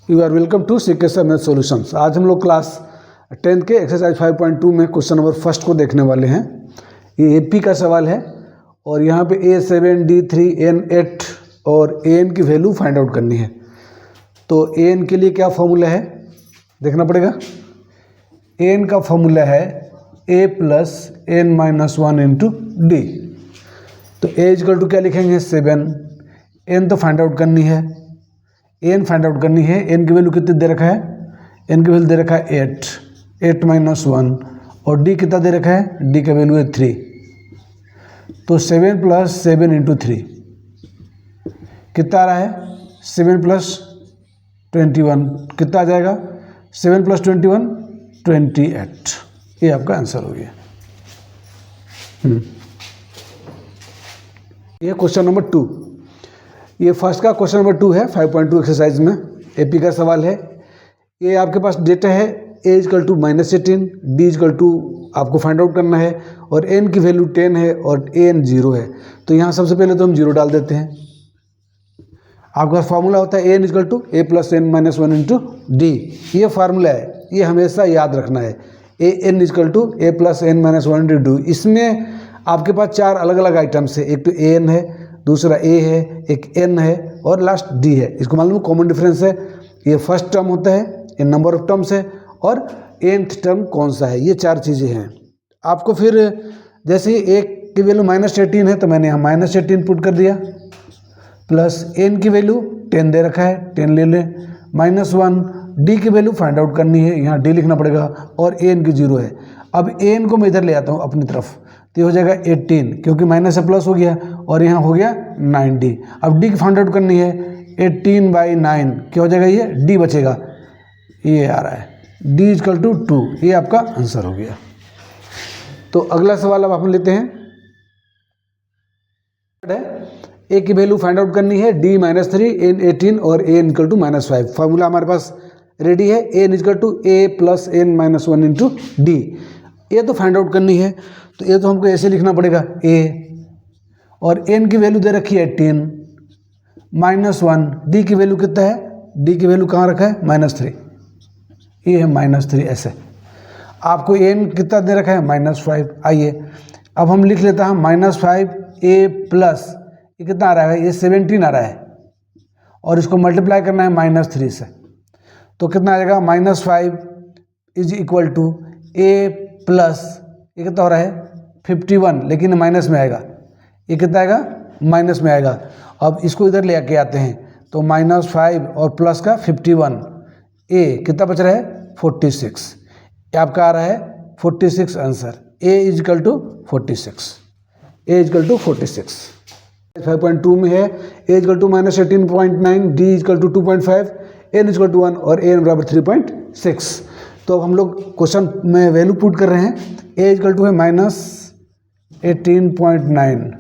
You are welcome to CKS math solutions. आज हम लोग क्लास 10 के एक्सरसाइज 5.2 में क्वेश्चन नंबर फर्स्ट को देखने वाले हैं। ये एपी का सवाल है और यहाँ पे A7, D3, N8 और An की वैल्यू फाइंड आउट करनी है। तो An के लिए क्या फॉर्मूला है देखना पड़ेगा। An का फॉर्मूला है A plus N minus 1 into D. तो A इक्वल टू क्या लिखेंगे 7, N तो फाइंड आउट करनी है, एन फाइंड आउट करनी है। एन की वैल्यू कितनी दे रखा है, एन की वैल्यू दे रखा है 8 माइनस 1 और डी कितना दे रखा है, डी का वैल्यू है 3। तो 7 प्लस 7 इंटू 3 कितना आ रहा है, 7 प्लस 21 कितना आ जाएगा, 7 प्लस 21 28। ये आपका आंसर हो गया। ये क्वेश्चन नंबर 2, ये फर्स्ट का क्वेश्चन नंबर 2 है 5.2 एक्सरसाइज में। एपी का सवाल है। ये आपके पास डेटा है a equal to -18, D equal to आपको फाइंड आउट करना है और n की वैल्यू 10 है और an 0 है। तो यहाँ सबसे पहले तो हम 0 डाल देते हैं। आपके पास फार्मूला होता है an equal to a plus n minus 1 into D. ये फार्मूला है, ये हमेशा याद रखना है। an equal to a plus n minus 1 into D. इसमें आपके पास 4 अलग अलग आइटम्स है। एक तो an है, दूसरा a है, एक n है और लास्ट d है। इसको मालूम कॉमन डिफरेंस है। ये फर्स्ट टर्म होता है, ये नंबर ऑफ टर्म्स है और nth टर्म कौन सा है, ये 4 चीज़ें हैं। आपको फिर जैसे ही एक की वैल्यू -18 है तो मैंने यहाँ -18 पुट कर दिया, प्लस n की वैल्यू 10 दे रखा है, 10 ले लें, -1 d की वैल्यू फाइंड आउट करनी है, यहाँ d लिखना पड़ेगा और an की 0 है। अब an को मैं इधर ले आता हूँ अपनी तरफ, तो हो जाएगा 18 क्योंकि माइनस से प्लस हो गया और यहाँ हो गया 9d। अब d की फाइंड आउट करनी है, 18/9 क्या हो जाएगा, ये d बचेगा, ये आ रहा है d इक्वल टू 2। ये आपका आंसर हो गया। तो अगला सवाल अब हम लेते हैं। a की वैल्यू फाइंड आउट करनी है, d -3 n 18 और an इक्वल टू -5। फार्मूला हमारे पास रेडी है, n equal to a plus n minus 1 into D. ये तो फाइंड आउट करनी है, तो ये तो हमको ऐसे लिखना पड़ेगा a और n की वैल्यू दे रखी है 18 -1, d की वैल्यू कितना है, d की वैल्यू कहाँ रखा है -3, ये है -3 ऐसे। आपको n कितना दे रखा है -5। आइए अब हम लिख लेते हैं -5 a प्लस ये कितना आ रहा है, ये 17 आ रहा है और इसको मल्टीप्लाई करना है -3 से। तो कितना आ जाएगा, -5 is equal to a plus ये कितना हो रहा है 51, लेकिन माइनस में आएगा, ये कितना आएगा माइनस में आएगा। अब इसको इधर ले आके आते हैं तो -5 और प्लस का 51, a कितना बच रहा है 46। ये आपका आ रहा है 46 answer. a is equal to 46, a is equal to 46। 5.2 में है a equal to -18.9, d equal to 2.5, n equal to 1 और an बराबर 3.6। तो अब हम लोग क्वेश्चन में वैल्यू पुट कर रहे हैं। a इक्वल टू है -18.9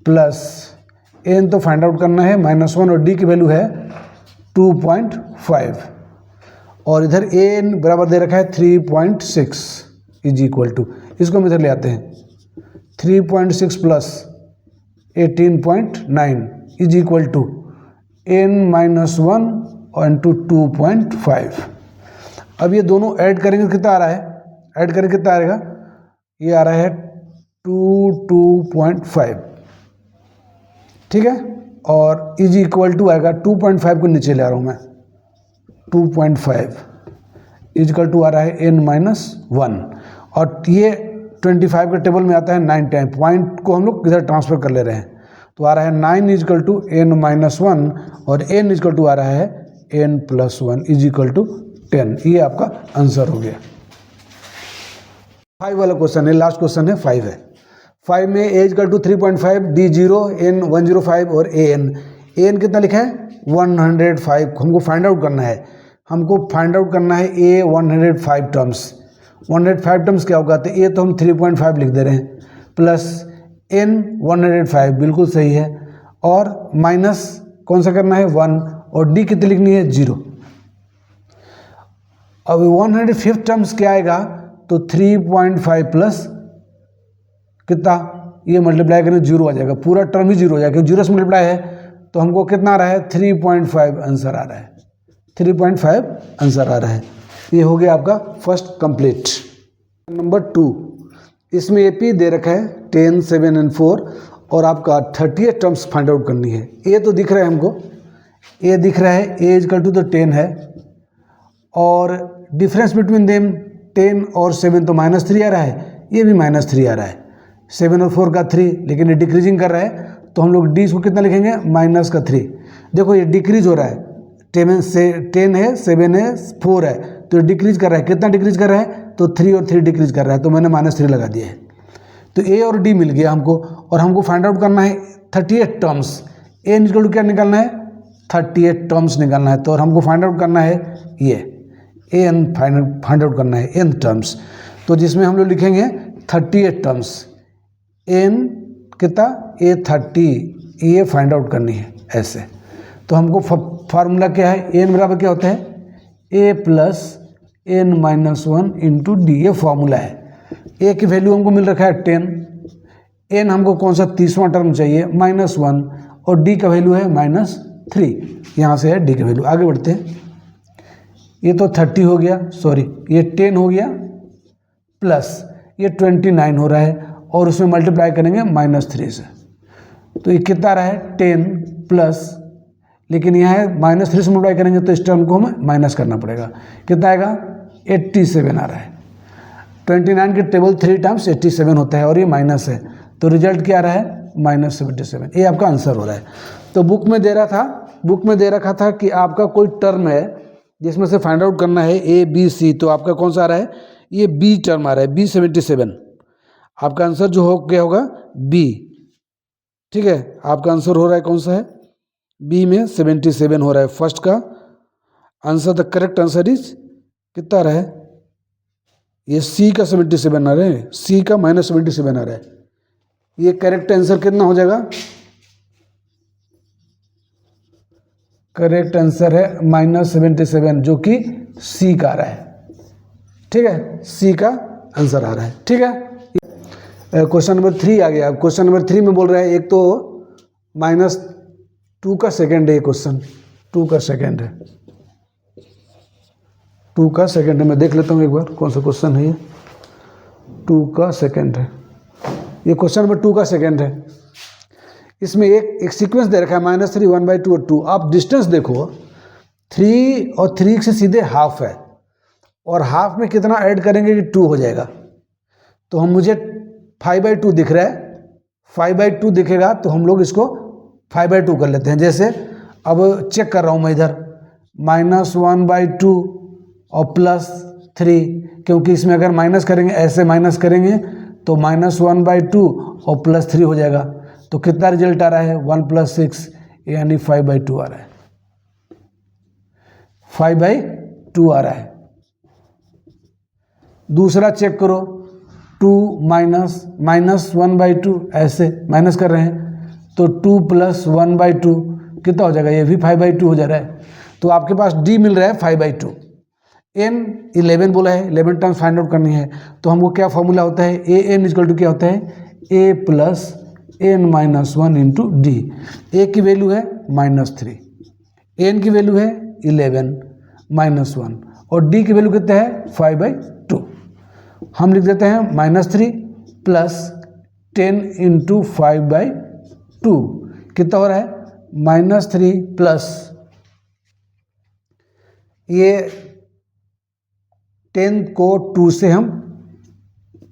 प्लस n तो फाइंड आउट करना है -1 और d की वैल्यू है 2.5 और इधर an बराबर दे रखा है 3.6 इज इक्वल टू, इसको हम इधर ले आते हैं 3.6 plus 18.9 is equal to n minus 1 into 2.5। अब ये दोनों ऐड करेंगे कितना आ रहा है, ऐड करेंगे कितना आएगा, ये आ रहा है 2.5, ठीक है। और इज इक्वल टू आएगा 2.5 को नीचे ले आ रहा हूँ मैं, 2.5 इज इक्वल टू आ रहा है n-1 और ये 25 के टेबल में आता है 9 टाइम। पॉइंट को हम लोग इधर ट्रांसफर कर ले रहे हैं, तो आ रहा है 9 इज इक्वल टू n-1 और n इज इक्वल टू आ रहा है n+1 इज इक्वल टू 10। ये आपका आंसर हो गया। 5 वाला क्वेश्चन है, लास्ट क्वेश्चन है 5 है। 5 में a equal to 3.5, d 0, n 105 और an कितना लिखा है 105। हमको फाइंड आउट करना है, हमको फाइंड आउट करना है a 105 टर्म्स। 105 टर्म्स क्या होगा, तो a तो हम 3.5 लिख दे रहे हैं प्लस n 105 बिल्कुल सही है और माइनस कौन सा करना है 1 और d कितनी लिखनी है 0। अब 105 टर्म्स क्या आएगा, तो 3.5 प्लस कितना, ये मल्टीप्लाई करें 0 आ जाएगा, पूरा टर्म ही 0 हो जाएगा, 0 से मल्टीप्लाई है तो हमको कितना आ रहा है 3.5 आंसर आ रहा है। 3.5 आंसर आ रहा है। ये हो गया आपका फर्स्ट कंप्लीट। नंबर 2, इसमें एपी दे रखा है 10, 7 एंड 4 और आपका 38 टर्म्स फाइंड आउट करनी है। ए तो दिख रहा है हमको, ए दिख रहा है, ए इक्वल टू तो 10 है और डिफरेंस बिटवीन देम 10 और 7 तो -3 आ रहा है, ये भी -3 आ रहा है। 7 और 4 का 3, लेकिन ये डिक्रीजिंग कर रहा है तो हम लोग डी इसको कितना लिखेंगे -3। देखो ये डिक्रीज हो रहा है, 10 से 10 है, 7 है, 4 है, तो ये डिक्रीज कर रहा है। कितना डिक्रीज कर रहा है? तो 3 और 3 डिक्रीज कर रहा है, तो मैंने -3 लगा दिया है। तो ए और डी मिल गया हमको और हमको फाइंड आउट करना है 38 टर्म्स। ए इक्वल टू क्या निकालना है? 38 टर्म्स निकालना है। तो और हमको फाइंड आउट करना है ये ए एन फाइंड आउट करना है एन टर्म्स। तो जिसमें हम लोग लिखेंगे 38 टर्म्स, एन कितना? ए 30, ये फाइंड आउट करनी है ऐसे। तो हमको फार्मूला क्या है? एन बराबर क्या होता है? A plus N minus 1 into D, ये फॉर्मूला है। ए की वैल्यू हमको मिल रखा है 10, एन हमको कौन सा 30वां टर्म चाहिए -1 और डी का वैल्यू है -3। यहाँ से है डी की वैल्यू। आगे बढ़ते हैं। ये तो 30 हो गया, सॉरी ये 10 हो गया प्लस ये 29 हो रहा है और उसमें मल्टीप्लाई करेंगे -3 से। तो ये कितना रहा है? 10 प्लस, लेकिन यहाँ है -3 से मल्टीप्लाई करेंगे तो इस टर्म को हमें माइनस करना पड़ेगा। कितना आएगा? 87 आ रहा है। 29 के टेबल 3 टाइम्स 87 होता है और ये माइनस है, तो रिजल्ट क्या आ रहा है? -77। ये आपका आंसर हो रहा है। तो बुक में दे रखा था कि आपका कोई टर्म है जिसमें से फाइंड आउट करना है ए बी सी। तो आपका कौन सा आ रहा है? ये बी टर्म आ रहा है, B77। आपका आंसर जो हो गया होगा बी। ठीक है, आपका आंसर हो रहा है कौन सा है? बी में 77 हो रहा है फर्स्ट का answer. The correct answer is कितना आ रहा है? ये सी का 77 आ रहा है, सी का -77 आ रहा है। ये करेक्ट आंसर कितना हो जाएगा? करेक्ट आंसर है -77, जो कि सी का आ रहा है। ठीक है, सी का आंसर आ रहा है। ठीक है, क्वेश्चन नंबर 3 आ गया। अब क्वेश्चन नंबर 3 में बोल रहा है, एक तो -2 का सेकेंड है, ये क्वेश्चन 2 का सेकेंड है, 2 का सेकेंड है। मैं देख लेता हूँ एक बार कौन सा क्वेश्चन है ये। 2 का सेकेंड है, ये क्वेश्चन नंबर 2 का सेकेंड है। इसमें एक सीक्वेंस दे रखा है -3, 1/2 और 2। आप डिस्टेंस देखो, 3 और 3 से सीधे हाफ है और हाफ में कितना ऐड करेंगे कि 2 हो जाएगा। तो हम मुझे 5/2 दिख रहा है, 5/2 दिखेगा तो हम लोग इसको 5/2 कर लेते हैं। जैसे अब चेक कर रहा हूँ मैं इधर -1/2 और +3, क्योंकि इसमें अगर माइनस करेंगे, ऐसे माइनस करेंगे तो -1/2 और +3 हो जाएगा। तो कितना रिजल्ट आ रहा है? 1 + 6 यानी 5/2 आ रहा है, 5/2 आ रहा है। दूसरा चेक करो, 2 -1/2, ऐसे माइनस कर रहे हैं तो 2 + 1/2 कितना हो जाएगा? ये भी 5/2 हो जा रहा है। तो आपके पास डी मिल रहा है 5/2। एन 11 बोला है, 11 टर्म्स फाइंड आउट करनी है। तो हमको क्या फॉर्मूला होता है? ए एन इक्वल टू क्या होता है? A plus N minus 1 into D. A की वैल्यू है -3, एन की वैल्यू है 11 -1 और डी की वैल्यू कितना है? 5/2। हम लिख देते हैं -3 प्लस 10 इंटू 5/2 कितना हो रहा है? -3 प्लस ये 10 को 2 से हम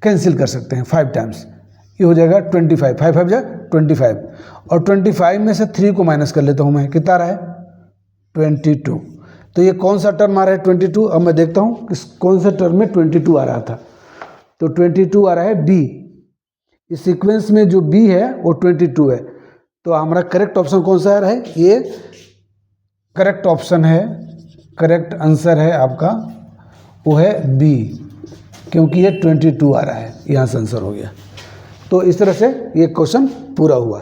कैंसिल कर सकते हैं 5 टाइम्स, ये हो जाएगा 25, 5 5 जा 25 और 25 में से 3 को माइनस कर लेता हूँ मैं, कितना आ रहा है? 22। तो ये कौन सा टर्म आ रहा है? 22। अब मैं देखता हूँ किस कौन सा टर्म में 22 आ रहा था। तो 22 आ रहा है बी। इस सीक्वेंस में जो बी है वो 22 है। तो हमारा करेक्ट ऑप्शन कौन सा आ रहा है? ये करेक्ट ऑप्शन है, करेक्ट आंसर है आपका वो है बी, क्योंकि ये 22 आ रहा है, यहाँ से आंसर हो गया। तो इस तरह से ये क्वेश्चन पूरा हुआ।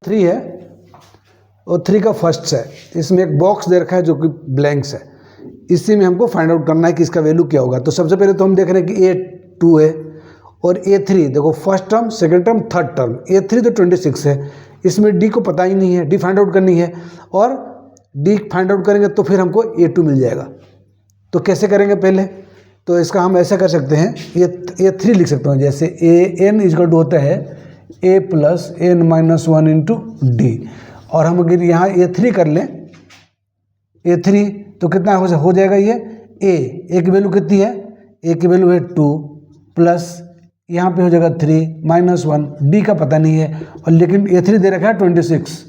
3 है और 3 का फर्स्ट है, इसमें एक बॉक्स दे रखा है जो कि ब्लैंक्स है। इसी में हमको फाइंड आउट करना है कि इसका वैल्यू क्या होगा। तो सबसे पहले तो हम देख रहे हैं कि A2 है और A3 देखो, first term, second term, third term. A3 तो 26 है, इसमें D को पता ही नहीं है, D फाइंड आउट करनी है। और डी फाइंड आउट करेंगे तो फिर हमको A2 मिल जाएगा। तो कैसे करेंगे पहले, तो इसका हम ऐसा कर सकते हैं, ये 3 लिख सकते हैं, जैसे AN इक्वल टू होता है A plus N minus 1 into D. और हम अगर यहाँ A3 कर लें, A3 तो कितना हो जाएगा, ये A की वैल्यू कितनी है, A की वैल्यू है 2 प्लस यहाँ पे हो जाएगा 3 माइनस 1, डी का पता नहीं है, और लेकिन A3 दे रखा है 26।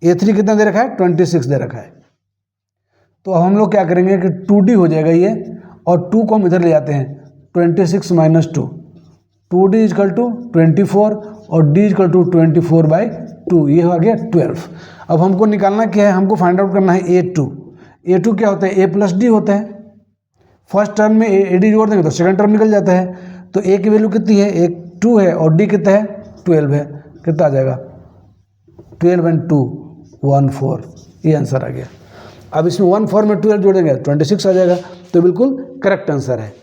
A3 कितना दे रखा है, 26 दे रखा है। तो हम लोग क्या करेंगे कि 2D हो जाएगा ये, और 2 को हम इधर ले जाते हैं, 26 माइनस 2, 2D इजकल टू 24 और D इजकल टू 24/2, ये हो गया 12। अब हमको निकालना क्या है, हमको फाइंड आउट करना है A2। A2 क्या होता है, A प्लस डी होता है। फर्स्ट टर्म में AD जोड़ देंगे तो सेकंड टर्म निकल जाता है। तो A की वैल्यू कितनी है, एक 2 है, और D कितना है, 12 है। कितना आ जाएगा, 12 and 2 14, ये आंसर आ गया। अब इसमें 14 में 12 जोड़ेंगे 26 आ जाएगा। तो बिल्कुल करेक्ट आंसर है।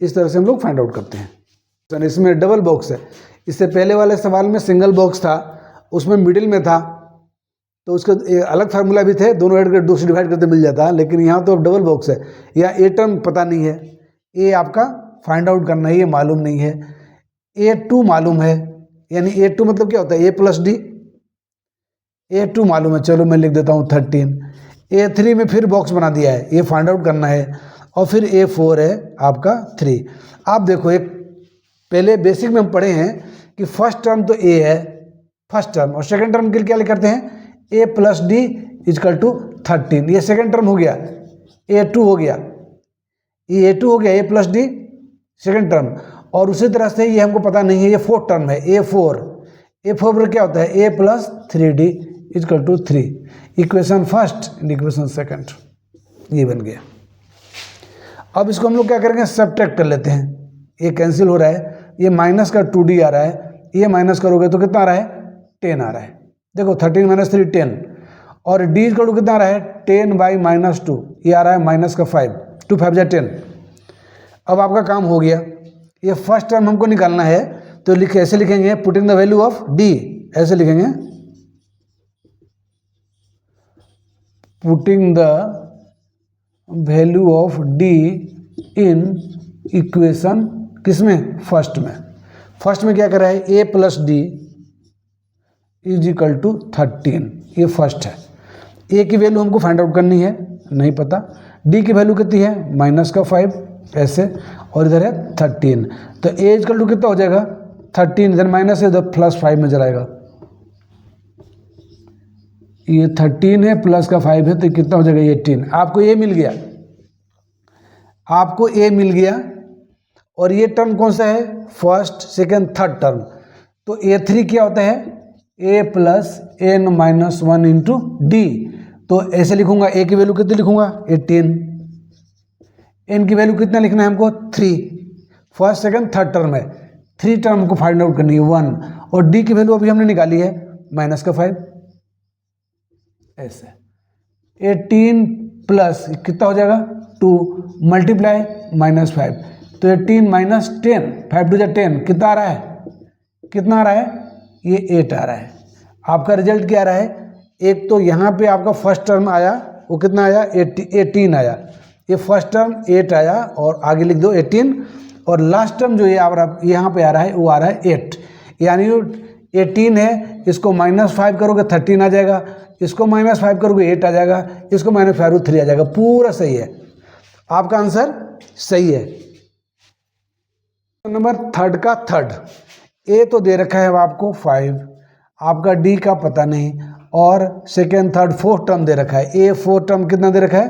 इस तरह से हम लोग फाइंड आउट करते हैं। तो इसमें डबल बॉक्स है। इससे पहले वाले सवाल में सिंगल बॉक्स था, उसमें मिडिल में था, तो उसके अलग फार्मूला भी थे, दोनों ऐड कर 2 से डिवाइड करते मिल जाता है। लेकिन यहाँ तो अब डबल बॉक्स है, या A टर्म पता नहीं है, A आपका फाइंड आउट करना है, ये मालूम नहीं है। A2 मालूम है, यानी A2 मतलब क्या होता है, A प्लस डी। A2 मालूम है, चलो मैं लिख देता हूँ 13। A3 में फिर बॉक्स बना दिया है, ये फाइंड आउट करना है। और फिर A4 है आपका 3। आप देखो, एक पहले बेसिक में हम पढ़े हैं कि फर्स्ट टर्म तो A है, फर्स्ट टर्म, और सेकंड टर्म के लिए क्या करते हैं, A plus D equal to 13। ये सेकंड टर्म हो गया, A2 हो गया, ये A2 हो गया, A plus D second term. और उसी तरह से ये हमको पता नहीं है, ये फोर्थ टर्म है, A4 पर क्या होता है, A plus 3D equal to 3। Equation first and equation second, ये बन गया। अब इसको हम लोग क्या करेंगे, सब्ट्रैक्ट कर लेते हैं। ये कैंसिल हो रहा है, ये माइनस का 2D आ रहा है, ये माइनस करोगे तो कितना आ रहा है, 10 आ रहा है। देखो 13 माइनस 3 10, और D इजकल टू कितना आ रहा है, 10/-2, ये आ रहा है माइनस का 5, 2 5 जा 10। अब आपका काम हो गया। ये फर्स्ट टर्म हमको निकालना है, तो ऐसे लिखेंगे, putting the value of D, ऐसे लिखेंगे, putting the value of D in equation, किसमें, फर्स्ट में। फर्स्ट में क्या कर रहा है, A plus D is equal to 13, ये फर्स्ट है। A की वैल्यू हमको फाइंड आउट करनी है, नहीं पता। D की वैल्यू कितनी है, माइनस का 5, ऐसे, और इधर है 13। तो A इक्वल टू कितना हो जाएगा, 13, इधर माइनस है, इधर प्लस 5 में जाएगा। ये 13 है, प्लस का 5 है, तो कितना हो जाएगा, 18। आपको A मिल गया, आपको A मिल गया। और ये टर्म कौन सा है, फर्स्ट सेकेंड थर्ड टर्म। तो A3 क्या होता है, A plus N minus 1 into D. तो ऐसे लिखूंगा, A की वैल्यू कितनी लिखूंगा, 18। N की वैल्यू कितना लिखना है हमको, 3। फर्स्ट सेकेंड थर्ड टर्म है, 3 टर्म को फाइंड आउट करनी है, 1। और D की वैल्यू अभी हमने निकाली है, माइनस का 5, ऐसे। 18 प्लस कितना हो जाएगा, 2 मल्टीप्लाई माइनस 5, तो 18 माइनस 10, 5 2 10, कितना आ रहा है, कितना आ रहा है, ये 8 आ रहा है। आपका रिजल्ट क्या आ रहा है, एक तो यहाँ पे आपका फर्स्ट टर्म आया, वो कितना आया, 18 आया। ये फर्स्ट टर्म 8 आया, और आगे लिख दो 18, और लास्ट टर्म जो ये यहाँ पे आ रहा है, वो आ रहा है 8। यानी 18 है, इसको -5 करोगे 13 आ जाएगा, इसको -5 करोगे 8 आ जाएगा, इसको -5 3 आ जाएगा। पूरा सही है, आपका आंसर सही है। नंबर थर्ड का थर्ड, A तो दे रखा है आपको 5, आपका D का पता नहीं, और सेकेंड थर्ड फोर्थ टर्म दे रखा है। A फोर्थ टर्म कितना दे रखा है,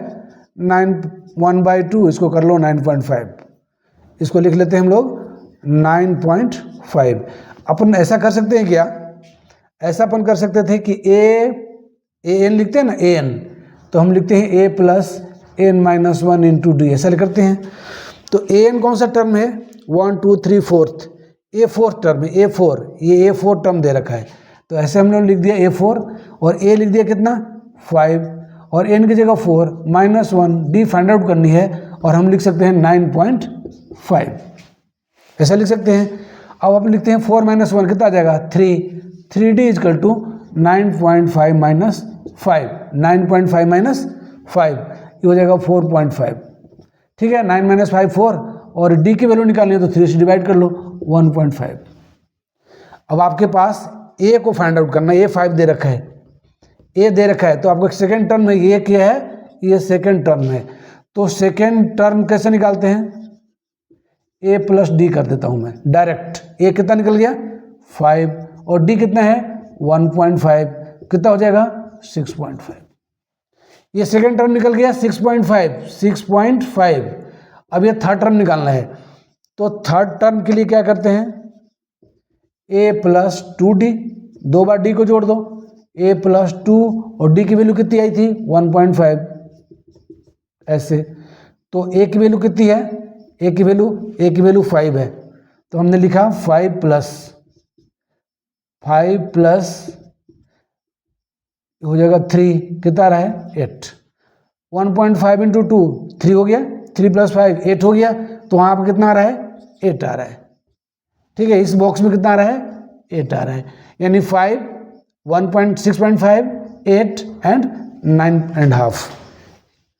1/2, इसको कर लो 9.5, इसको लिख लेते हैं हम लोग 9.5। अपन ऐसा कर सकते हैं क्या, ऐसा अपन कर सकते थे कि an लिखते हैं ना, an, तो हम लिखते हैं A plus N minus 1 into D, ऐसा करते हैं। तो an कौन सा टर्म है, 1 2 3 4th, A फोर्थ टर्म है, A4, ये A4 टर्म दे रखा है, तो ऐसे हमने लिख दिया A4, और A लिख दिया कितना 5, और N की जगह 4 -1, D फाइंड आउट करनी है, और हम लिख सकते हैं 9.5, ऐसा लिख सकते हैं। अब आप लिखते हैं 4 - 1 कितना आ जाएगा, 3, 3D इजकल टू 9.5 - 5, 9.5 माइनस 5, ये हो जाएगा 4.5। ठीक है, 9 माइनस 5 4, और डी की वैल्यू निकालनी है तो 3 से डिवाइड कर लो, 1.5। अब आपके पास ए को फाइंड आउट करना है, ए 5 दे रखा है, ए दे रखा है, तो आपको सेकेंड टर्म में ये क्या है, ये सेकेंड टर्म है। तो सेकेंड टर्म कैसे निकालते हैं, ए प्लस डी कर देता हूं मैं डायरेक्ट। ए कितना निकल गया 5, और डी कितना है 1.5, कितना हो जाएगा 6.5। ये सेकेंड टर्म निकल गया 6.5। अब ये थर्ड टर्म निकालना है, तो थर्ड टर्म के लिए क्या करते हैं, ए प्लस 2d, 2 बार डी को जोड़ दो, a प्लस 2, और d की वैल्यू कितनी आई थी 1.5 ऐसे। तो a की वैल्यू कितनी है, a की वैल्यू 5 है, तो हमने लिखा 5 प्लस हो जाएगा 3, कितना आ रहा है 8। 1.5 इंटू 2 3 हो गया, 3 प्लस 5 8 हो गया, तो वहाँ पर कितना आ रहा है 8 आ रहा है। ठीक है, इस बॉक्स में कितना आ रहा है 8 आ रहा है, यानी 5, 6.5, 8 एंड 9.5,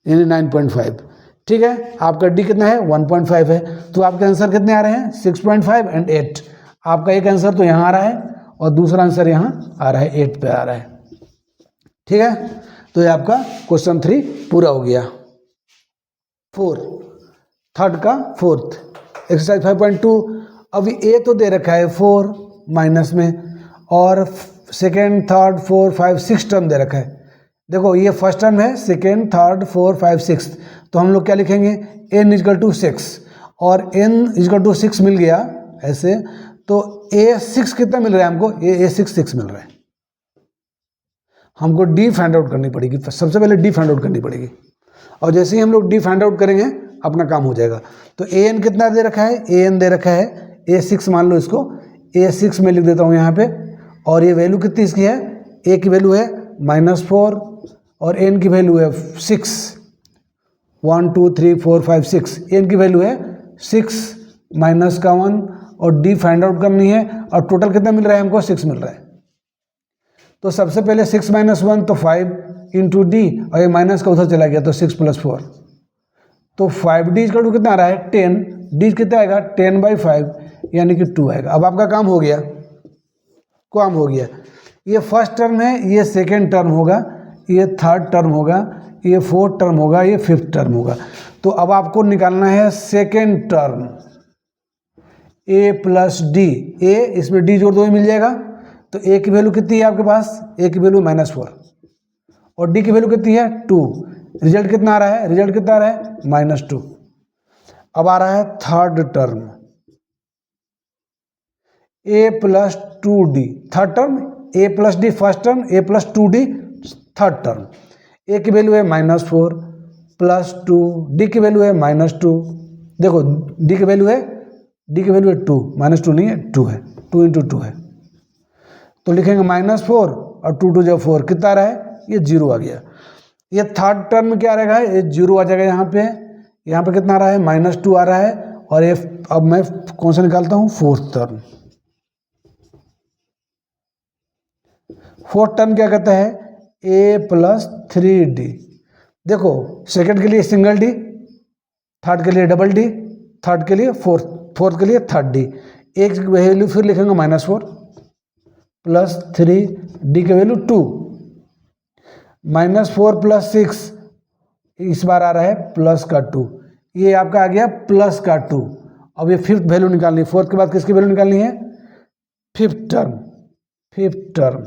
यानी 9.5। ठीक है, आपका डी कितना है 1.5 है, तो आपके आंसर कितने आ रहे हैं 6.5 एंड 8। आपका एक आंसर तो यहाँ आ रहा है और दूसरा आंसर यहाँ आ रहा है, 8 पे आ रहा है। ठीक है, तो ये आपका क्वेश्चन 3 पूरा हो गया। 4, थर्ड का फोर्थ एक्सरसाइज 5.2। अभी ए तो दे रखा है 4 माइनस में, और सेकेंड थर्ड 4 5 6 टर्म दे रखा है। देखो ये फर्स्ट टर्म है, सेकेंड थर्ड 4 5 6, तो हम लोग क्या लिखेंगे n इजकल टू 6, और n इजकल टू 6 मिल गया ऐसे, तो a6 कितना मिल रहा है हमको, a6 मिल रहा है। हमको d फाइंड आउट करनी पड़ेगी, सबसे पहले d फाइंड आउट करनी पड़ेगी, और जैसे ही हम लोग d फाइंड आउट करेंगे अपना काम हो जाएगा। तो an कितना दे रखा है, an दे रखा है a6, मान लो इसको a6 में लिख देता हूँ यहाँ पे, और ये वैल्यू कितनी इसकी है, a की वैल्यू है -4 और n की वैल्यू है 6, 1 2 3 4 5 6, n की वैल्यू है 6 माइनस का 1, और d फाइंड आउट करनी है, और टोटल कितना मिल रहा है हमको 6 मिल रहा है। तो सबसे पहले 6 माइनस 1 तो 5 इंटू डी, और ये माइनस का उधर चला गया तो 6 प्लस 4, तो 5d इसका टू कितना आ रहा है 10, d कितना आएगा 10/5 यानी कि 2 आएगा। अब आपका काम हो गया, ये फर्स्ट टर्म है, ये सेकेंड टर्म होगा, ये थर्ड टर्म होगा, ये फोर्थ टर्म होगा, ये फिफ्थ टर्म होगा। तो अब आपको निकालना है second term, a plus D, a इसमें d जोड़ दो ही मिल जाएगा। तो a की वैल्यू कितनी है आपके पास, a की वैल्यू -4, और d की वैल्यू कितनी है 2। रिजल्ट कितना आ रहा है, -2। अब आ रहा है third term, a plus 2d, third term, a plus D first term, a plus 2d third term. a की वैल्यू है -4 प्लस 2, d की वैल्यू है -2। देखो d की वैल्यू है 2, -2 नहीं है 2 है, 2 इंटू 2 है, तो लिखेंगे -4 और 2 2 जब 4 कितना आ रहा है, ये 0 आ गया। ये थर्ड टर्म में क्या रहेगा, ये 0 आ जाएगा। यहाँ पे कितना आ रहा है -2 आ रहा है, और ये अब मैं कौन सा निकालता हूँ, फोर्थ टर्म। फोर्थ टर्म क्या कहता है, a प्लस 3d। देखो सेकंड के लिए सिंगल d, थर्ड के लिए डबल d, थर्ड के लिए फोर्थ के लिए थर्ड d। एक वैल्यू फिर लिखेंगे -4 प्लस 3, d की वैल्यू 2, -4 प्लस 6, इस बार आ रहा है प्लस का 2, ये आपका आ गया प्लस का 2। अब ये फिफ्थ वैल्यू निकालनी है, फोर्थ के बाद किसकी वैल्यू निकालनी है, फिफ्थ टर्म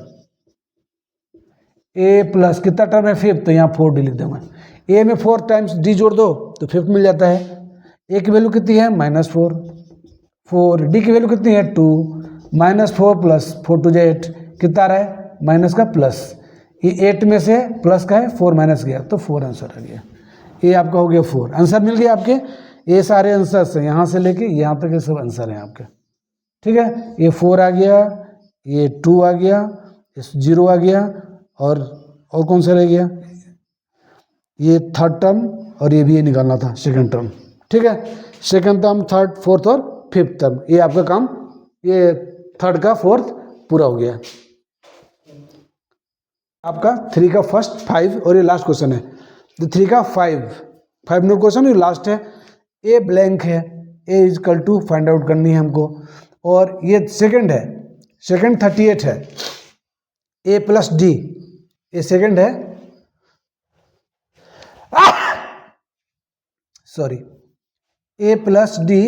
a प्लस कितना टर्म है फिफ्थ, तो यहाँ 4d लिख दूंगा। a में 4 टाइम्स d जोड़ दो तो फिफ्थ मिल जाता है। a की वैल्यू कितनी है -4, d की वैल्यू कितनी है 2, -4 प्लस 4 2 8, कितना आ रहा है माइनस का प्लस, ये 8 में से प्लस का है 4 माइनस गया तो 4 आंसर आ गया। ये आपका हो गया 4 आंसर मिल गया आपके। ये सारे आंसर से यहाँ से लेके यहाँ तक ये सब आंसर हैं आपके। ठीक है, ये 4 आ गया, ये 2 आ गया, ये 0 आ गया, और कौन सा रह गया, ये थर्ड टर्म, और ये भी ये निकालना था सेकंड टर्म। ठीक है, सेकंड टर्म, थर्ड, फोर्थ और फिफ्थ टर्म, ये आपका काम, ये थर्ड का फोर्थ पूरा हो गया। आपका 3 का फर्स्ट 5 और ये लास्ट क्वेश्चन है। तो 3 का 5 नंबर क्वेश्चन ये लास्ट है। ए ब्लैंक है, ए इजकल टू फाइंड आउट करनी है हमको। और ये सेकंड है, सेकंड 38 है, ए प्लस डी, ये सेकंड है, सॉरी, ए प्लस डी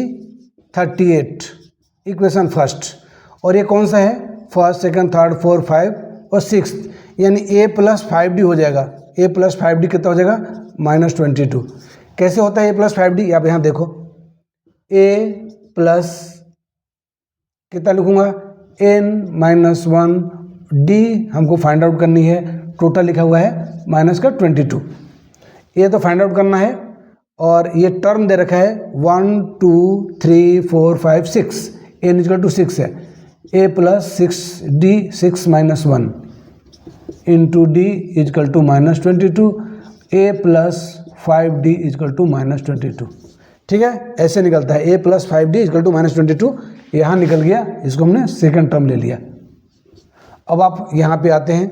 38 इक्वेशन फर्स्ट। और ये कौन सा है, फर्स्ट सेकंड थर्ड फोर्थ 5 और 6, यानी ए प्लस 5d हो जाएगा। ए प्लस 5d कितना हो जाएगा, -22। कैसे होता है ए प्लस 5d, आप यहाँ देखो, ए प्लस कितना लिखूंगा, n-1 d हमको फाइंड आउट करनी है, टोटल लिखा हुआ है -22। ये तो फाइंड आउट करना है। और ये टर्म दे रखा है 1 2 3 4 5 6, n इजकल टू 6 है, a plus 6d 6 - 1 into d equal to -22, a प्लस 5d इजकल टू -22। ठीक है, ऐसे निकलता है a प्लस 5d इजकल टू -22। यहाँ निकल गया, इसको हमने सेकंड टर्म ले लिया। अब आप यहाँ पे आते हैं,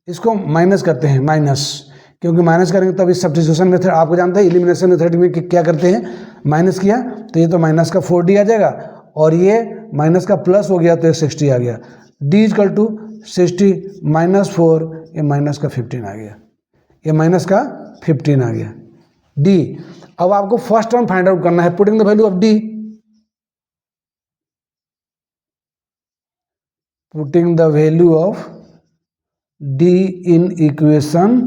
इसको माइनस करते हैं, माइनस, क्योंकि माइनस करेंगे तब इस सब्स्टिट्यूशन मेथड, आपको जानते हैं एलिमिनेशन मेथड में क्या करते हैं, माइनस किया तो ये तो माइनस का 4d आ जाएगा, और ये माइनस का प्लस हो गया तो ये 60 आ गया। d इजकल टू 60 -4, ये माइनस का 15 आ गया, ये माइनस का 15 आ गया d। अब आपको फर्स्ट टर्म फाइंड आउट करना है, putting the value of d, putting the value of d in equation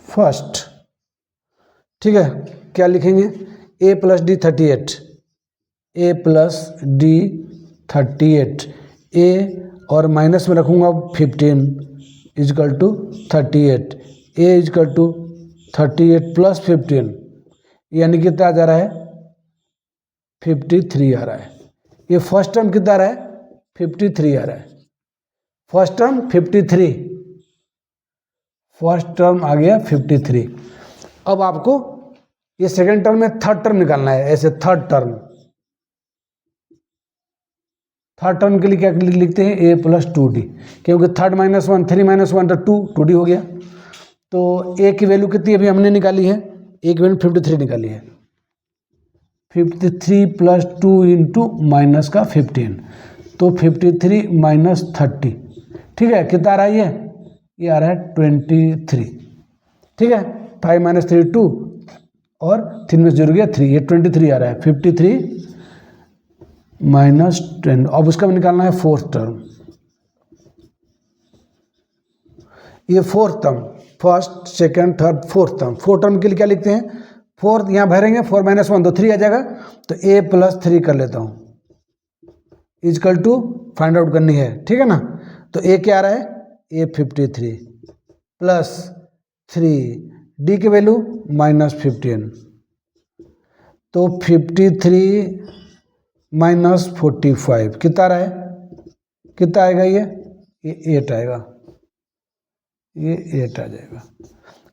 first. ठीक है, क्या लिखेंगे, a plus D 38, a plus D 38, a और माइनस में रखूंगा 15 equal to 38, a equal to 38 plus 15, यानी कितना आ जा रहा है, 53 आ रहा है। ये फर्स्ट टर्म कितना आ रहा है, 53 आ रहा है, फर्स्ट टर्म 53, फर्स्ट टर्म आ गया 53। अब आपको ये सेकंड टर्म में थर्ड टर्म निकालना है, ऐसे थर्ड टर्म, थर्ड टर्म के लिए क्या लिखते हैं, a प्लस 2d, क्योंकि थर्ड -1 3 - 1 तो 2d हो गया। तो a की वैल्यू कितनी अभी हमने निकाली है, a की वैल्यू 53 निकाली है, 53 प्लस 2 इंटू माइनस का 15, तो 53 - 30, ठीक है, कितना आ रहा है ये आ रहा है 23। ठीक है, 5 - 3 2 और 3 में जुड़ गया 3, ये 23 आ रहा है, 53 - 10। अब उसका भी निकालना है फोर्थ टर्म, ये fourth term, first second third fourth term. Fourth term के लिए क्या लिखते हैं, फोर्थ यहाँ भरेंगे, 4 - 1 तो 3 आ जाएगा, तो a प्लस 3 कर लेता हूँ, इजकल टू फाइंड आउट करनी है। ठीक है ना, तो a क्या आ रहा है, a 53 प्लस 3, d की वैल्यू -15, तो 53 - 45 कितना आ रहा है, कितना आएगा, ये 8 आएगा, ये 8 आ जाएगा।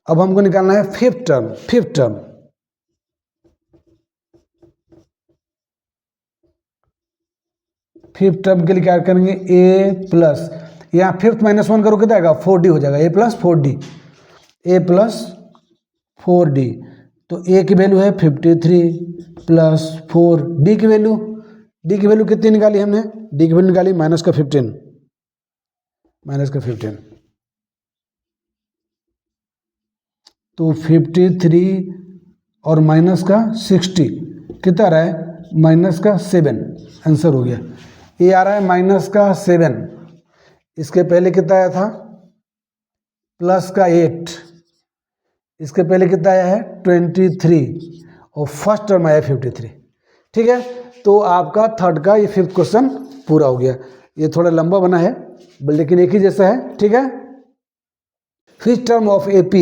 अब हमको निकालना है fifth term, fifth term, fifth term के लिए क्या करेंगे, a प्लस, यहाँ फिफ्थ -1 करो कितना आएगा, 4d हो जाएगा, a plus 4d, a plus 4d, तो a की वैल्यू है 53 प्लस 4, d की वैल्यू कितनी निकाली हमने, d की वैल्यू निकाली -15, तो 53 और माइनस का 60 कितना आ रहा है, -7, आंसर हो गया। ये आ रहा है -7, इसके पहले कितना आया था, +8, इसके पहले कितना आया है 23, और फर्स्ट टर्म आया 53। ठीक है, तो आपका थर्ड का ये फिफ्थ क्वेश्चन पूरा हो गया। ये थोड़ा लंबा बना है लेकिन एक ही जैसा है। ठीक है, fifth term of AP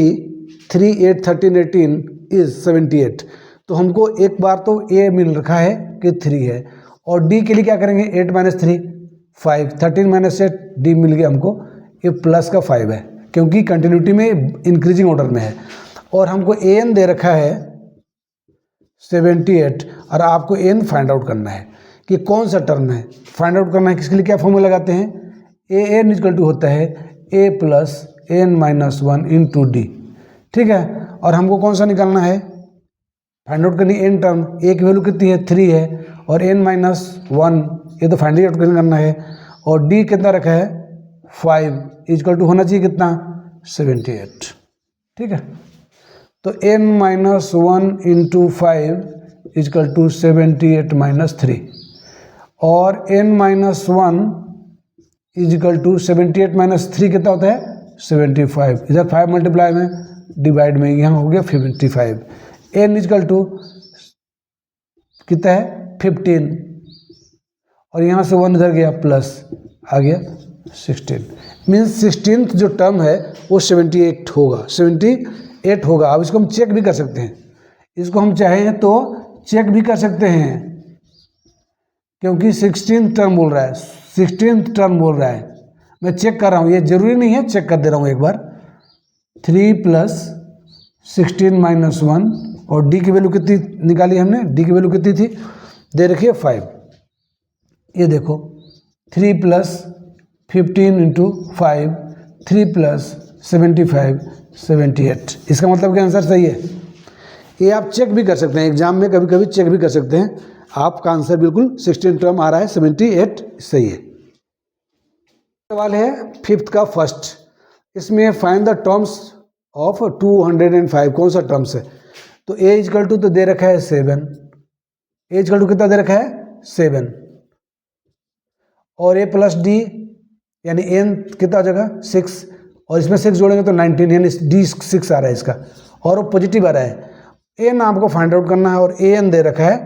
3 8 13 18 is 78। तो हमको एक बार तो a मिल रखा है कि 3 है, और d के लिए क्या करेंगे, 8 - 3 5, 13 - 8 d मिल गया हमको, ये प्लस का 5 है क्योंकि कंटिन्यूटी में इंक्रीजिंग ऑर्डर में है, और हमको an दे रखा है 78, और आपको n फाइंड आउट करना है कि कौन सा टर्म है, फाइंड आउट करना है। किसके लिए क्या फॉर्मूला लगाते हैं, an इक्वल टू होता है a plus n minus one into D. ठीक है, और हमको कौन सा निकालना है, फाइंड आउट करनी n टर्म, a की वैल्यू कितनी है 3 है, और n माइनस वन ये तो फाइंड आउट करना है, और d कितना रखा है 5 इजकल टू होना चाहिए कितना 78। ठीक है, तो n minus one into 5 equal to 78 minus 3, और n minus one equal to 78 minus 3 कितना होता है 75। इधर 5 मल्टीप्लाई में डिवाइड में यहाँ हो गया 55। n इजकल टू कितना है 15, और यहाँ से 1 इधर गया प्लस आ गया 16, मीन्स 16th जो टर्म है वो 78 होगा, 78 होगा। अब इसको हम चेक भी कर सकते हैं, इसको हम चाहें तो चेक भी कर सकते हैं, क्योंकि 16th टर्म बोल रहा है, 16th टर्म बोल रहा है। मैं चेक कर रहा हूँ, ये जरूरी नहीं है, चेक कर दे रहा हूँ एक बार। 3 प्लस 16 माइनस 1, और डी की वैल्यू कितनी निकाली हमने, डी की वैल्यू कितनी थी दे रखिए 5। ये देखो 3 प्लस 15 इंटू 5, 3 प्लस 75 78, इसका मतलब क्या आंसर सही है। ये आप चेक भी कर सकते हैं, एग्जाम में कभी कभी चेक भी कर सकते हैं, आपका आंसर बिल्कुल 16 टर्म आ रहा है 78 सही है। सवाल है 5th का फर्स्ट, इसमें फाइंड द टर्म्स ऑफ 205, कौन सा टर्म्स है। तो a इजकल टू तो दे रखा है 7, a इजकल टू कितना दे रखा है 7, और a प्लस डी यानी n कितना हो जाएगा 6, और इसमें 6 जोड़ेंगे तो 19, यानी डी 6 आ रहा है इसका, और वो पॉजिटिव आ रहा है। n आपको फाइंड आउट करना है, और an दे रखा है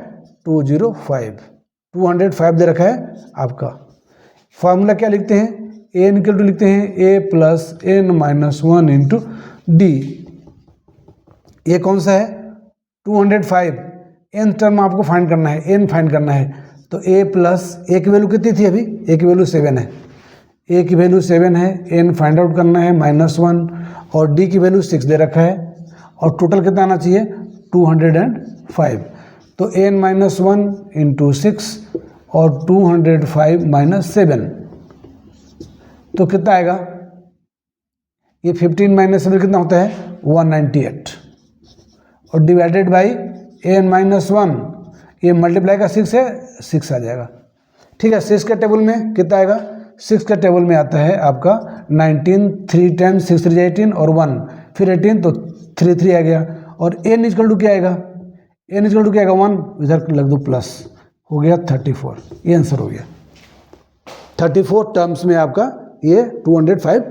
205 दे रखा है आपका। फॉर्मूला क्या लिखते हैं, an इक्वल टू लिखते हैं a plus n minus 1 into D. ये कौन सा है 205, n टर्म आपको फाइंड करना है, n फाइंड करना है, तो a प्लस a की वैल्यू कितनी थी अभी, a की वैल्यू 7 है, a की वैल्यू 7 है, n फाइंड आउट करना है -1, और d की वैल्यू 6 दे रखा है, और टोटल कितना आना चाहिए 205। तो n माइनस 1 इंटू 6 और 205 माइनस 7, तो कितना आएगा, ये 15 माइनस 7 कितना होता है 198, और डिवाइडेड बाई n माइनस 1, ये मल्टीप्लाई का 6 है, 6 आ जाएगा। ठीक है, 6 के टेबल में कितना आएगा, 6 के टेबल में आता है आपका 19, 3 टाइम्स 6 3 18 और 1 फिर 18, तो 3 3 आ गया, और n इजकल टू क्या आएगा, n इजकल टू क्या आएगा 1, इधर लग दो प्लस, हो गया 34, ये आंसर हो गया। 34 टर्म्स में आपका ये 205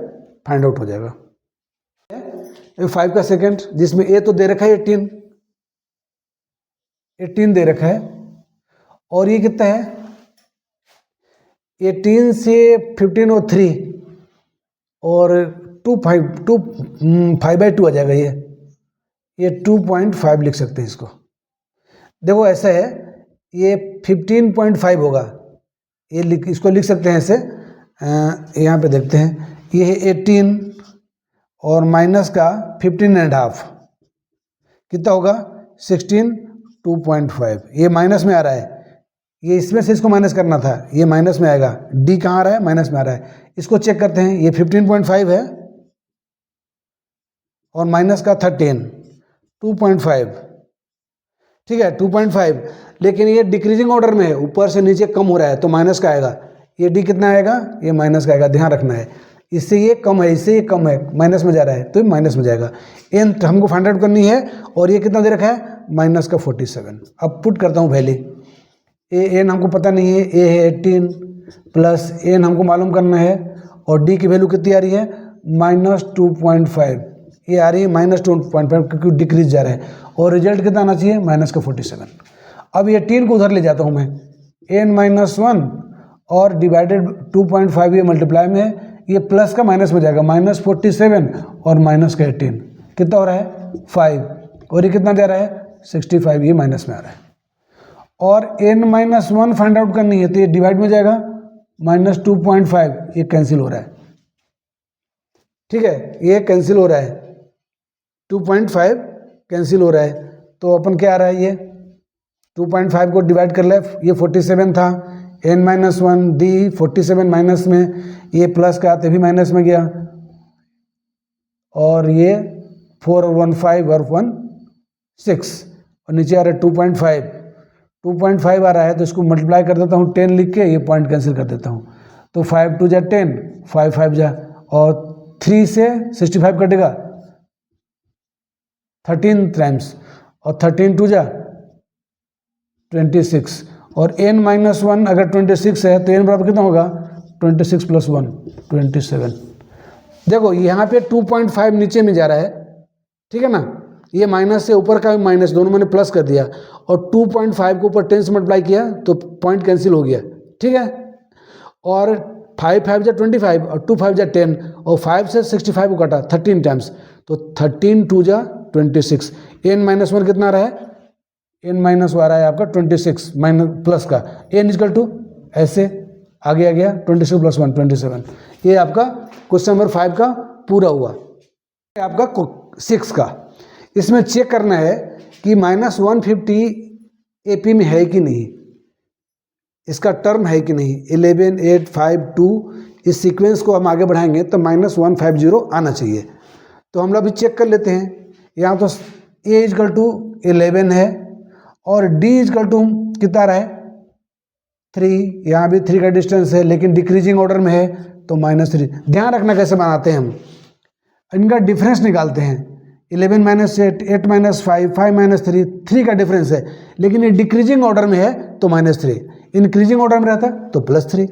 फाइंड आउट हो जाएगा। 5 का सेकेंड, जिसमें a तो दे रखा है 18 दे रखा है, और ये कितना है 18 से 15 और 3 और 5/2 आ जाएगा, ये 2.5 लिख सकते हैं इसको। देखो ऐसा है, ये 15.5 होगा, ये इसको लिख सकते हैं ऐसे, यहाँ पे देखते हैं, ये है 18 और माइनस का 15.5 कितना होगा 16, 2.5, ये माइनस में आ रहा है, ये इसमें से इसको माइनस करना था, ये माइनस में आएगा, डी कहाँ आ रहा है माइनस में आ रहा है, इसको चेक करते हैं। ये 15.5 है और माइनस का 13, 2.5, ठीक है 2.5, लेकिन ये डिक्रीजिंग ऑर्डर में है, ऊपर से नीचे कम हो रहा है, तो माइनस का आएगा। ये डी कितना आएगा, ये माइनस का आएगा, ध्यान रखना है, इससे ये कम है, इससे ये कम है, माइनस में जा रहा है तो माइनस में जाएगा। एन हमको फाइंड आउट करनी है, और ये कितना दे रखा है माइनस का 47। अब पुट करता हूँ वैल्यू, एन हमको पता नहीं है, ए है 18 प्लस एन हमको मालूम करना है, और डी की वैल्यू कितनी आ रही है -2.5, ये आ रही है -2.5 क्योंकि डिक्रीज जा रहा है, और रिजल्ट कितना आना चाहिए माइनस का 47। अब ये 18 को उधर ले जाता हूँ मैं, n-1 और डिवाइडेड 2.5 ये मल्टीप्लाई में है, ये प्लस का माइनस में जाएगा, -47 और माइनस का 18 कितना हो रहा है 5, और ये कितना जा रहा है 65, ये माइनस में आ रहा है। और n-1 फाइंड आउट करनी है, तो ये डिवाइड में जाएगा -2.5, ये कैंसिल हो रहा है, ठीक है ये कैंसिल हो रहा है, 2.5 कैंसिल हो रहा है, तो अपन क्या आ रहा है, ये 2.5 को डिवाइड कर ले, ये 47 था, n-1 डी 47 माइनस में, ये प्लस का आते भी माइनस में गया, और ये 4 और 1 5 और 1 6 और नीचे आ रहा है 2.5 2.5 आ रहा है, तो इसको मल्टीप्लाई कर देता हूँ 10 लिख के, ये पॉइंट कैंसिल कर देता हूँ। तो 5 2 जा 10, 5 5 जा, और 3 से 65 कटेगा 13 टाइम्स, और 13 2 जा 26, और n-1 अगर 26 है तो n बराबर कितना होगा 26 + 1 27। देखो यहाँ पे 2.5 नीचे में जा रहा है, ठीक है ना, ये माइनस से ऊपर का भी माइनस, दोनों मैंने प्लस कर दिया, और 2.5 को ऊपर 10 से मल्टीप्लाई किया तो पॉइंट कैंसिल हो गया, ठीक है। और 5 5 जा 25 और 2 5 जा 10 और 5 से 65 को काटा 13 टाइम्स, तो 13 2 जा 26, n-1 कितना आ रहा है, n-1 आ रहा है आपका 26 माइनस प्लस का, n ऐसे आगे आ गया 26 + 1 27। ये आपका क्वेश्चन नंबर 5 का पूरा हुआ। आपका 6 का, इसमें चेक करना है कि -150 AP में है कि नहीं, इसका टर्म है कि नहीं। 11 8 5 2 इस सीक्वेंस को हम आगे बढ़ाएंगे तो -150 आना चाहिए। तो हम लोग अभी चेक कर लेते हैं। यहाँ तो a = 11 है और d = कितना रहा है 3, यहाँ भी 3 का डिस्टेंस है लेकिन डिक्रीजिंग ऑर्डर में है तो -3। ध्यान रखना कैसे बनाते हैं हम, इनका डिफरेंस निकालते हैं। 11 - 8 8 - 5 5 - 3 3 का डिफरेंस है, लेकिन ये डिक्रीजिंग ऑर्डर में है तो -3, इंक्रीजिंग ऑर्डर में रहता तो +3।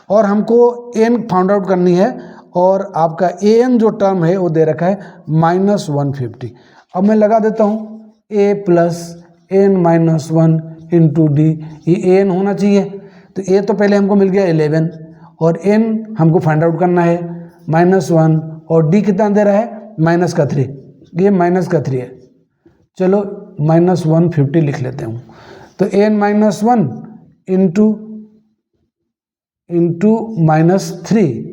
और हमको n फाउंड आउट करनी है और आपका an जो टर्म है वो दे रखा है -150। अब मैं लगा देता हूँ a + n-1 × d, ये an होना चाहिए। तो a तो पहले हमको मिल गया 11 और n हमको फाइंड आउट करना है -1, और d कितना दे रहा है -3, ये -3 है। चलो -150 लिख लेते हूँ। तो n-1 × -3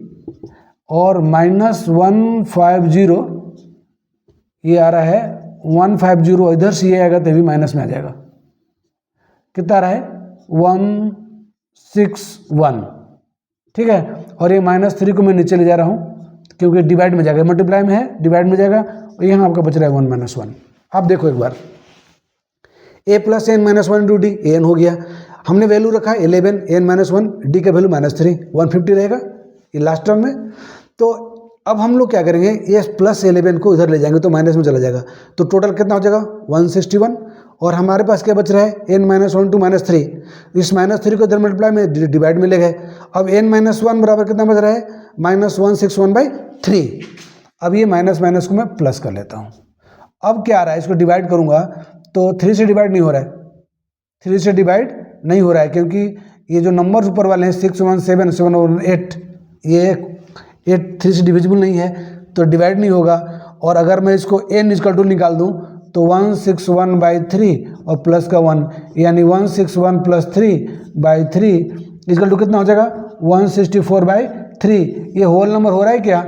और -150 ये आ रहा है 150, इधर से ये आएगा तभी माइनस में आ जाएगा। कितना आ रहा है 161, ठीक है। और ये -3 को मैं नीचे ले जा रहा हूँ क्योंकि डिवाइड में जाएगा, मल्टीप्लाई में है डिवाइड में जाएगा, और यहाँ आपका बच रहा है 1 - 1। अब देखो एक बार a + n-1 × d, an हो गया। हमने वैल्यू रखा है 11, n-1, d का वैल्यू -3, 150 रहेगा ये लास्ट टर्म में। तो अब हम लोग क्या करेंगे, ये +11 को इधर ले जाएंगे तो माइनस में चला जाएगा, तो टोटल कितना हो जाएगा 161। और हमारे पास क्या बच रहा है n-1 × -3, इस -3 को इधर मल्टीप्लाई में डिवाइड में ले गए। अब n-1 बराबर कितना बच रहा है -161/3। अब ये माइनस को मैं प्लस कर लेता हूँ। अब क्या आ रहा है, इसको डिवाइड करूँगा तो 3 से डिवाइड नहीं हो रहा है, 3 से डिवाइड नहीं हो रहा है क्योंकि ये जो नंबर्स ऊपर वाले हैं 6 1 7 7 और 8, ये 8 3 से डिविजिबल नहीं है तो डिवाइड नहीं होगा। और अगर मैं इसको n = निकाल दूं तो 161/3 और प्लस का 1, यानी 161 + 3/3 = कितना हो जाएगा 164/3। ये होल नंबर हो रहा है क्या,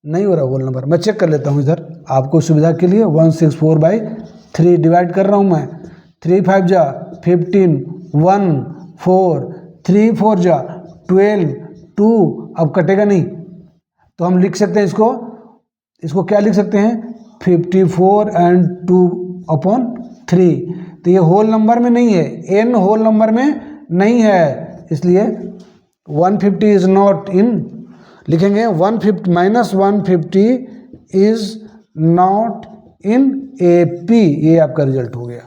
नहीं हो रहा होल नंबर। मैं चेक कर लेता हूँ इधर आपको सुविधा के लिए, 164/3 डिवाइड कर रहा हूँ मैं। 3 5 जा 15, 1 4, 3 4 जा 12, 2 अब कटेगा नहीं तो हम लिख सकते हैं इसको क्या लिख सकते हैं 54 and 2/3। तो ये होल नंबर में नहीं है, n होल नंबर में नहीं है, इसलिए 150 इज नॉट इन, लिखेंगे 150 इज नॉट इन AP। ये आपका रिजल्ट हो गया,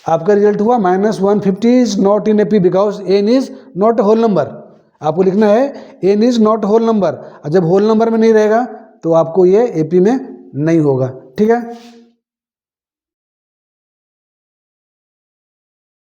आपका रिजल्ट हुआ -150 is not in AP because n is not whole number. आपको लिखना है n is not whole number, और जब होल नंबर में नहीं रहेगा तो आपको ये AP में नहीं होगा, ठीक है।